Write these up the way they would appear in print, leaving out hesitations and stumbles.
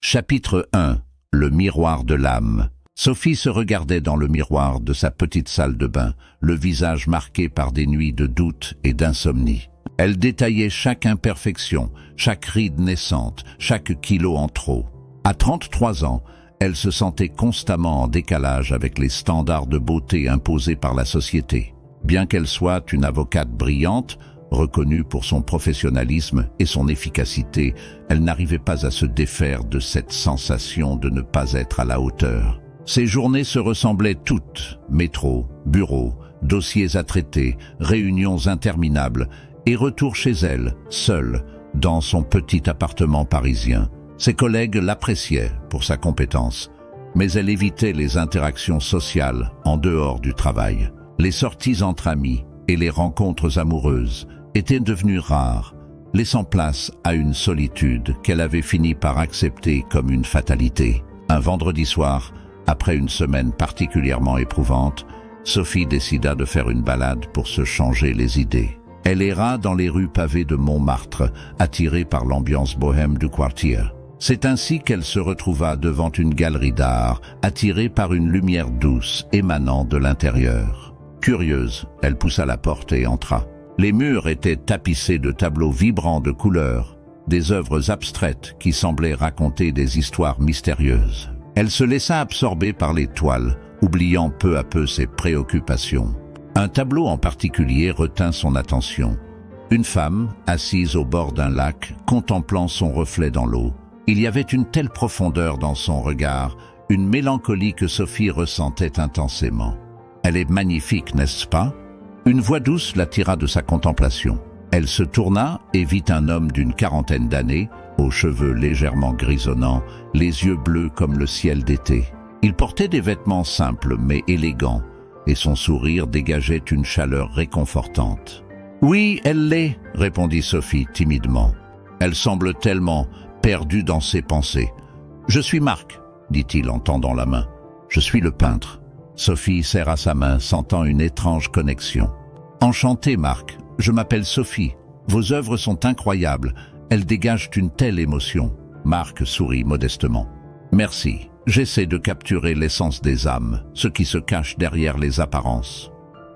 Chapitre 1. Le miroir de l'âme. Sophie se regardait dans le miroir de sa petite salle de bain, le visage marqué par des nuits de doute et d'insomnie. Elle détaillait chaque imperfection, chaque ride naissante, chaque kilo en trop. À 33 ans, elle se sentait constamment en décalage avec les standards de beauté imposés par la société. Bien qu'elle soit une avocate brillante, reconnue pour son professionnalisme et son efficacité, elle n'arrivait pas à se défaire de cette sensation de ne pas être à la hauteur. Ses journées se ressemblaient toutes, métro, bureau, dossiers à traiter, réunions interminables, et retour chez elle, seule, dans son petit appartement parisien. Ses collègues l'appréciaient pour sa compétence, mais elle évitait les interactions sociales en dehors du travail. Les sorties entre amis et les rencontres amoureuses étaient devenues rares, laissant place à une solitude qu'elle avait fini par accepter comme une fatalité. Un vendredi soir, après une semaine particulièrement éprouvante, Sophie décida de faire une balade pour se changer les idées. Elle erra dans les rues pavées de Montmartre, attirée par l'ambiance bohème du quartier. C'est ainsi qu'elle se retrouva devant une galerie d'art, attirée par une lumière douce émanant de l'intérieur. Curieuse, elle poussa la porte et entra. Les murs étaient tapissés de tableaux vibrants de couleurs, des œuvres abstraites qui semblaient raconter des histoires mystérieuses. Elle se laissa absorber par les toiles, oubliant peu à peu ses préoccupations. Un tableau en particulier retint son attention. Une femme, assise au bord d'un lac, contemplant son reflet dans l'eau. Il y avait une telle profondeur dans son regard, une mélancolie que Sophie ressentait intensément. « Elle est magnifique, n'est-ce pas ?» Une voix douce l'attira de sa contemplation. Elle se tourna et vit un homme d'une quarantaine d'années, aux cheveux légèrement grisonnants, les yeux bleus comme le ciel d'été. Il portait des vêtements simples mais élégants, et son sourire dégageait une chaleur réconfortante. « Oui, elle l'est, » répondit Sophie timidement. Elle semble tellement perdue dans ses pensées. « Je suis Marc, » dit-il en tendant la main. « Je suis le peintre. » Sophie serra sa main, sentant une étrange connexion. « Enchantée, Marc. Je m'appelle Sophie. Vos œuvres sont incroyables. Elles dégagent une telle émotion. » Marc sourit modestement. « Merci. J'essaie de capturer l'essence des âmes, ce qui se cache derrière les apparences.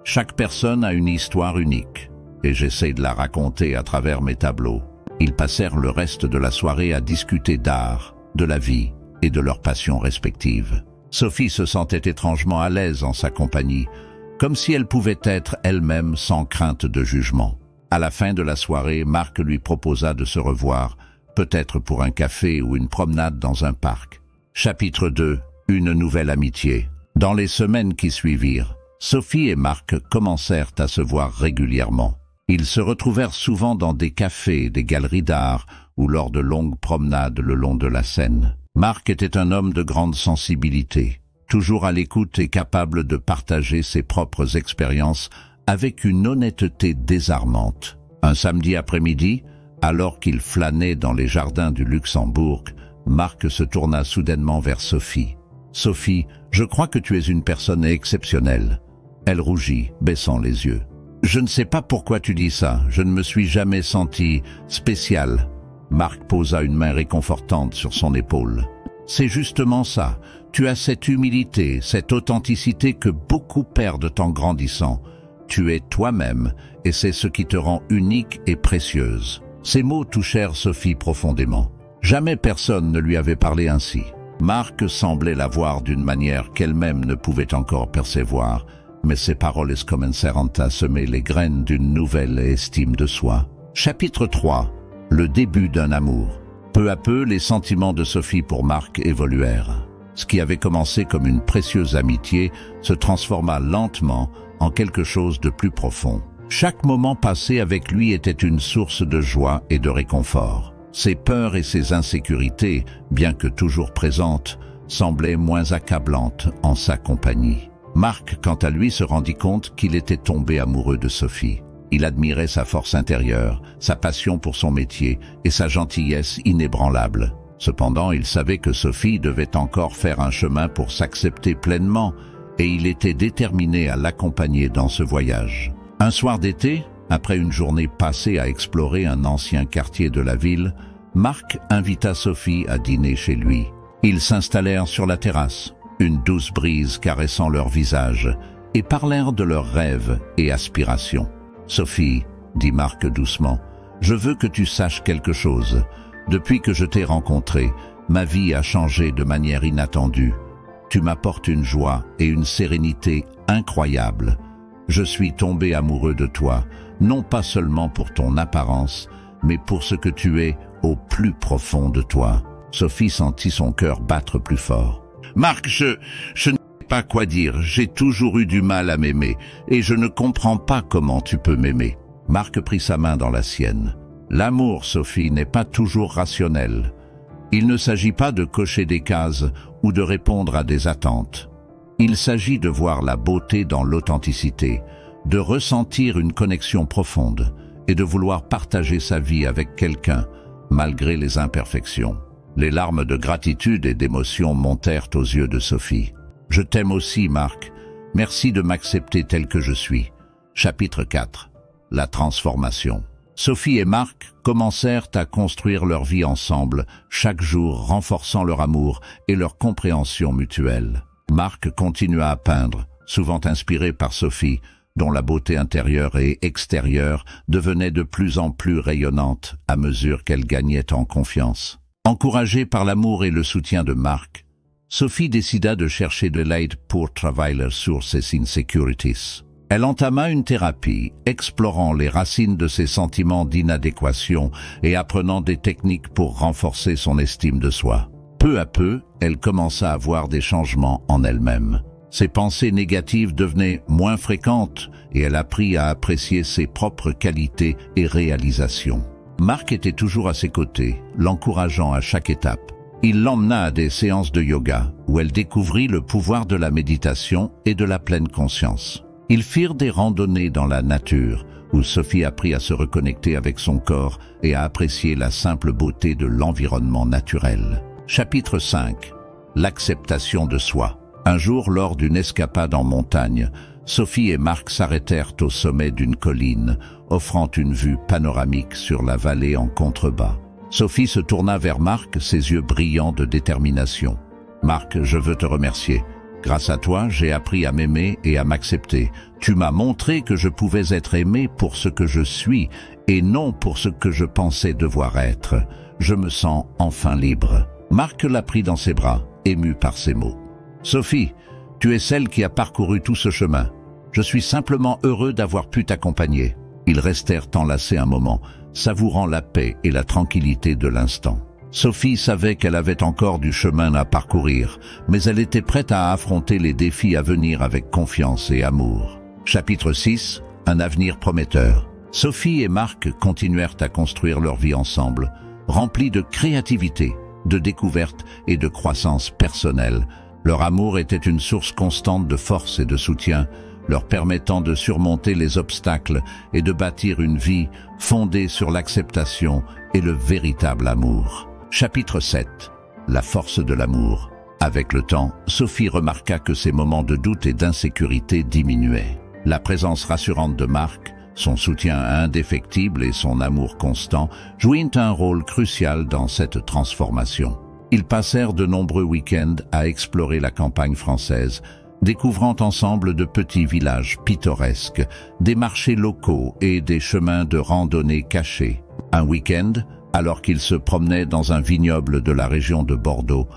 Chaque personne a une histoire unique, et j'essaie de la raconter à travers mes tableaux. » Ils passèrent le reste de la soirée à discuter d'art, de la vie et de leurs passions respectives. Sophie se sentait étrangement à l'aise en sa compagnie, comme si elle pouvait être elle-même sans crainte de jugement. À la fin de la soirée, Marc lui proposa de se revoir, peut-être pour un café ou une promenade dans un parc. Chapitre 2. Une nouvelle amitié. Dans les semaines qui suivirent, Sophie et Marc commencèrent à se voir régulièrement. Ils se retrouvèrent souvent dans des cafés, des galeries d'art ou lors de longues promenades le long de la Seine. Marc était un homme de grande sensibilité, toujours à l'écoute et capable de partager ses propres expériences avec une honnêteté désarmante. Un samedi après-midi, alors qu'il flânait dans les jardins du Luxembourg, Marc se tourna soudainement vers Sophie. « Sophie, je crois que tu es une personne exceptionnelle. » Elle rougit, baissant les yeux. « Je ne sais pas pourquoi tu dis ça, je ne me suis jamais senti spécial. » Marc posa une main réconfortante sur son épaule. « C'est justement ça, tu as cette humilité, cette authenticité que beaucoup perdent en grandissant. Tu es toi-même, et c'est ce qui te rend unique et précieuse. » Ces mots touchèrent Sophie profondément. Jamais personne ne lui avait parlé ainsi. Marc semblait la voir d'une manière qu'elle-même ne pouvait encore percevoir, mais ses paroles commencèrent à semer les graines d'une nouvelle estime de soi. Chapitre 3. Le début d'un amour. Peu à peu, les sentiments de Sophie pour Marc évoluèrent. Ce qui avait commencé comme une précieuse amitié se transforma lentement en quelque chose de plus profond. Chaque moment passé avec lui était une source de joie et de réconfort. Ses peurs et ses insécurités, bien que toujours présentes, semblaient moins accablantes en sa compagnie. Marc, quant à lui, se rendit compte qu'il était tombé amoureux de Sophie. Il admirait sa force intérieure, sa passion pour son métier et sa gentillesse inébranlable. Cependant, il savait que Sophie devait encore faire un chemin pour s'accepter pleinement et il était déterminé à l'accompagner dans ce voyage. Un soir d'été, après une journée passée à explorer un ancien quartier de la ville, Marc invita Sophie à dîner chez lui. Ils s'installèrent sur la terrasse, une douce brise caressant leur visage, et parlèrent de leurs rêves et aspirations. « Sophie, dit Marc doucement, je veux que tu saches quelque chose. Depuis que je t'ai rencontrée, ma vie a changé de manière inattendue. Tu m'apportes une joie et une sérénité incroyables. Je suis tombé amoureux de toi, non pas seulement pour ton apparence, mais pour ce que tu es au plus profond de toi. » Sophie sentit son cœur battre plus fort. « Marc, je ne sais pas quoi dire. J'ai toujours eu du mal à m'aimer, et je ne comprends pas comment tu peux m'aimer. » Marc prit sa main dans la sienne. « L'amour, Sophie, n'est pas toujours rationnel. Il ne s'agit pas de cocher des cases ou de répondre à des attentes. Il s'agit de voir la beauté dans l'authenticité, de ressentir une connexion profonde et de vouloir partager sa vie avec quelqu'un, malgré les imperfections. » Les larmes de gratitude et d'émotion montèrent aux yeux de Sophie. « Je t'aime aussi, Marc. Merci de m'accepter tel que je suis. » Chapitre 4. La transformation. Sophie et Marc commencèrent à construire leur vie ensemble, chaque jour renforçant leur amour et leur compréhension mutuelle. Marc continua à peindre, souvent inspiré par Sophie, dont la beauté intérieure et extérieure devenait de plus en plus rayonnante à mesure qu'elle gagnait en confiance. Encouragée par l'amour et le soutien de Marc, Sophie décida de chercher de l'aide pour travailler sur ses insecurities. Elle entama une thérapie, explorant les racines de ses sentiments d'inadéquation et apprenant des techniques pour renforcer son estime de soi. Peu à peu, elle commença à voir des changements en elle-même. Ses pensées négatives devenaient moins fréquentes et elle apprit à apprécier ses propres qualités et réalisations. Marc était toujours à ses côtés, l'encourageant à chaque étape. Il l'emmena à des séances de yoga, où elle découvrit le pouvoir de la méditation et de la pleine conscience. Ils firent des randonnées dans la nature, où Sophie apprit à se reconnecter avec son corps et à apprécier la simple beauté de l'environnement naturel. Chapitre 5. L'acceptation de soi. Un jour, lors d'une escapade en montagne, Sophie et Marc s'arrêtèrent au sommet d'une colline, offrant une vue panoramique sur la vallée en contrebas. Sophie se tourna vers Marc, ses yeux brillants de détermination. « Marc, je veux te remercier. Grâce à toi, j'ai appris à m'aimer et à m'accepter. Tu m'as montré que je pouvais être aimé pour ce que je suis et non pour ce que je pensais devoir être. Je me sens enfin libre. » Marc la prit dans ses bras, ému par ces mots. « Sophie, tu es celle qui a parcouru tout ce chemin. Je suis simplement heureux d'avoir pu t'accompagner. » Ils restèrent enlacés un moment, savourant la paix et la tranquillité de l'instant. Sophie savait qu'elle avait encore du chemin à parcourir, mais elle était prête à affronter les défis à venir avec confiance et amour. Chapitre 6. Un avenir prometteur. Sophie et Marc continuèrent à construire leur vie ensemble, remplis de créativité, de découverte et de croissance personnelle. Leur amour était une source constante de force et de soutien, leur permettant de surmonter les obstacles et de bâtir une vie fondée sur l'acceptation et le véritable amour. Chapitre 7. La force de l'amour. Avec le temps, Sophie remarqua que ses moments de doute et d'insécurité diminuaient. La présence rassurante de Marc, son soutien indéfectible et son amour constant jouaient un rôle crucial dans cette transformation. Ils passèrent de nombreux week-ends à explorer la campagne française, découvrant ensemble de petits villages pittoresques, des marchés locaux et des chemins de randonnée cachés. Un week-end, alors qu'ils se promenaient dans un vignoble de la région de Bordeaux,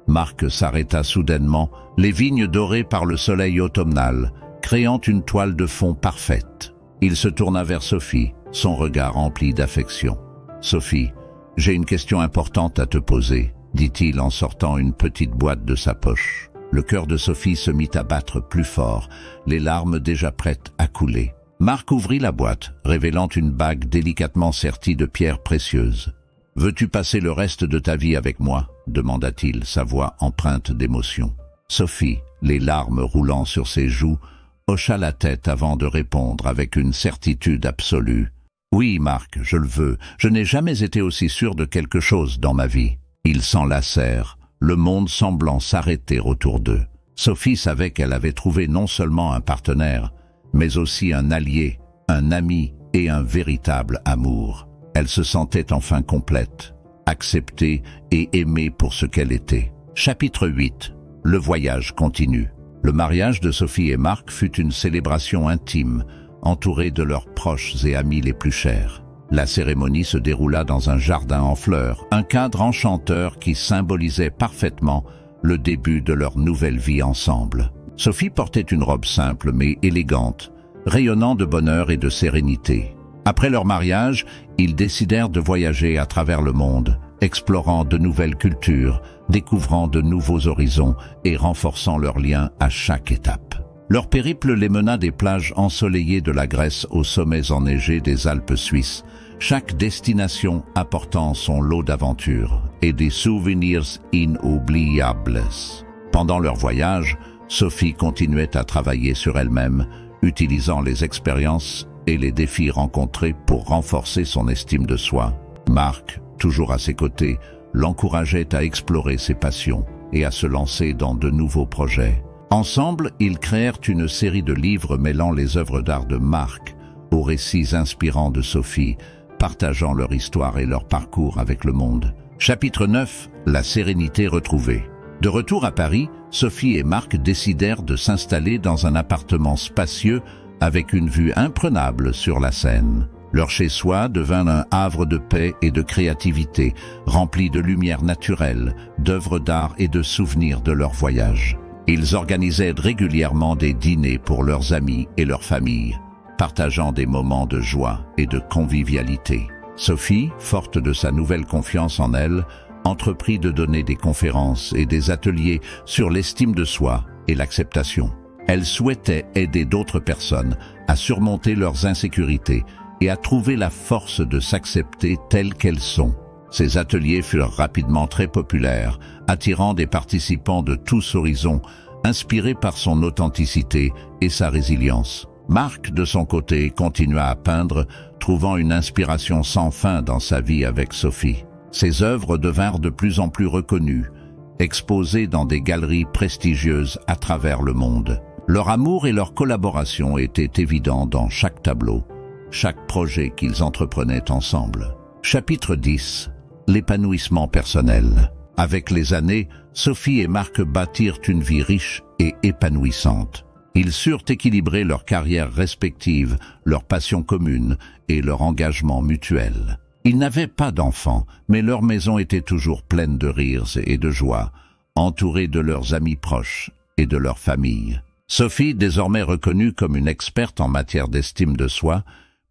Marc s'arrêta soudainement, les vignes dorées par le soleil automnal, créant une toile de fond parfaite. Il se tourna vers Sophie, son regard rempli d'affection. « Sophie, j'ai une question importante à te poser », dit-il en sortant une petite boîte de sa poche. Le cœur de Sophie se mit à battre plus fort, les larmes déjà prêtes à couler. Marc ouvrit la boîte, révélant une bague délicatement sertie de pierres précieuses. « Veux-tu passer le reste de ta vie avec moi ?» demanda-t-il, sa voix empreinte d'émotion. Sophie, les larmes roulant sur ses joues, hocha la tête avant de répondre avec une certitude absolue. « Oui, Marc, je le veux. Je n'ai jamais été aussi sûr de quelque chose dans ma vie. » Ils s'enlacèrent, le monde semblant s'arrêter autour d'eux. Sophie savait qu'elle avait trouvé non seulement un partenaire, mais aussi un allié, un ami et un véritable amour. Elle se sentait enfin complète, acceptée et aimée pour ce qu'elle était. Chapitre 8. Le voyage continue. Le mariage de Sophie et Marc fut une célébration intime, entourée de leurs proches et amis les plus chers. La cérémonie se déroula dans un jardin en fleurs, un cadre enchanteur qui symbolisait parfaitement le début de leur nouvelle vie ensemble. Sophie portait une robe simple mais élégante, rayonnant de bonheur et de sérénité. Après leur mariage, ils décidèrent de voyager à travers le monde, explorant de nouvelles cultures, découvrant de nouveaux horizons et renforçant leurs liens à chaque étape. Leur périple les mena des plages ensoleillées de la Grèce aux sommets enneigés des Alpes suisses, chaque destination apportant son lot d'aventures et des souvenirs inoubliables. Pendant leur voyage, Sophie continuait à travailler sur elle-même, utilisant les expériences et les défis rencontrés pour renforcer son estime de soi. Marc, toujours à ses côtés, l'encourageait à explorer ses passions et à se lancer dans de nouveaux projets. Ensemble, ils créèrent une série de livres mêlant les œuvres d'art de Marc aux récits inspirants de Sophie, partageant leur histoire et leur parcours avec le monde. Chapitre 9. La sérénité retrouvée. De retour à Paris, Sophie et Marc décidèrent de s'installer dans un appartement spacieux avec une vue imprenable sur la Seine. Leur chez-soi devint un havre de paix et de créativité, rempli de lumière naturelle, d'œuvres d'art et de souvenirs de leur voyage. Ils organisaient régulièrement des dîners pour leurs amis et leurs familles, partageant des moments de joie et de convivialité. Sophie, forte de sa nouvelle confiance en elle, entreprit de donner des conférences et des ateliers sur l'estime de soi et l'acceptation. Elle souhaitait aider d'autres personnes à surmonter leurs insécurités et à trouver la force de s'accepter telles qu'elles sont. Ces ateliers furent rapidement très populaires, attirant des participants de tous horizons, inspirés par son authenticité et sa résilience. Marc, de son côté, continua à peindre, trouvant une inspiration sans fin dans sa vie avec Sophie. Ses œuvres devinrent de plus en plus reconnues, exposées dans des galeries prestigieuses à travers le monde. Leur amour et leur collaboration étaient évidents dans chaque tableau, chaque projet qu'ils entreprenaient ensemble. Chapitre 10. L'épanouissement personnel. Avec les années, Sophie et Marc bâtirent une vie riche et épanouissante. Ils surent équilibrer leurs carrières respectives, leurs passions communes et leur engagement mutuel. Ils n'avaient pas d'enfants, mais leur maison était toujours pleine de rires et de joie, entourée de leurs amis proches et de leur famille. Sophie, désormais reconnue comme une experte en matière d'estime de soi,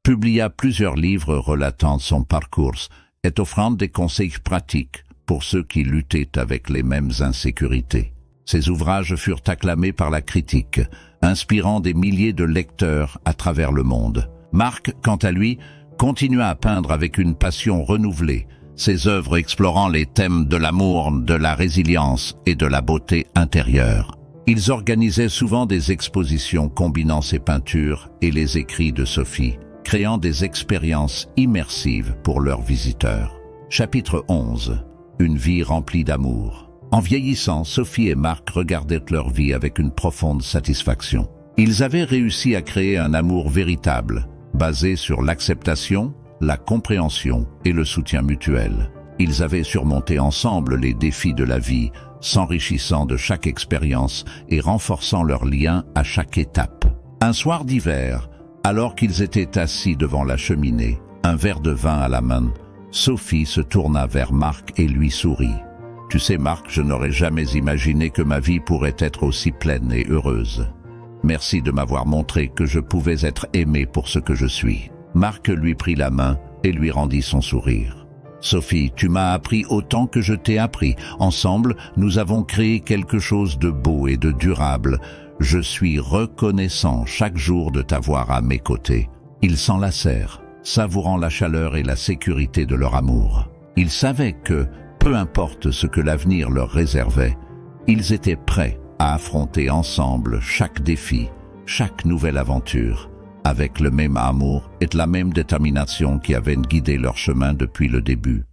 publia plusieurs livres relatant son parcours et offrant des conseils pratiques pour ceux qui luttaient avec les mêmes insécurités. Ces ouvrages furent acclamés par la critique, inspirant des milliers de lecteurs à travers le monde. Marc, quant à lui, continua à peindre avec une passion renouvelée, ses œuvres explorant les thèmes de l'amour, de la résilience et de la beauté intérieure. Ils organisaient souvent des expositions combinant ses peintures et les écrits de Sophie, créant des expériences immersives pour leurs visiteurs. Chapitre 11. Une vie remplie d'amour. En vieillissant, Sophie et Marc regardaient leur vie avec une profonde satisfaction. Ils avaient réussi à créer un amour véritable, basé sur l'acceptation, la compréhension et le soutien mutuel. Ils avaient surmonté ensemble les défis de la vie, s'enrichissant de chaque expérience et renforçant leurs liens à chaque étape. Un soir d'hiver, alors qu'ils étaient assis devant la cheminée, un verre de vin à la main, Sophie se tourna vers Marc et lui sourit. « Tu sais, Marc, je n'aurais jamais imaginé que ma vie pourrait être aussi pleine et heureuse. Merci de m'avoir montré que je pouvais être aimé pour ce que je suis. » Marc lui prit la main et lui rendit son sourire. « Sophie, tu m'as appris autant que je t'ai appris. Ensemble, nous avons créé quelque chose de beau et de durable. Je suis reconnaissant chaque jour de t'avoir à mes côtés. » Ils s'enlacèrent, savourant la chaleur et la sécurité de leur amour. Ils savaient que, peu importe ce que l'avenir leur réservait, ils étaient prêts à affronter ensemble chaque défi, chaque nouvelle aventure, avec le même amour et la même détermination qui avaient guidé leur chemin depuis le début.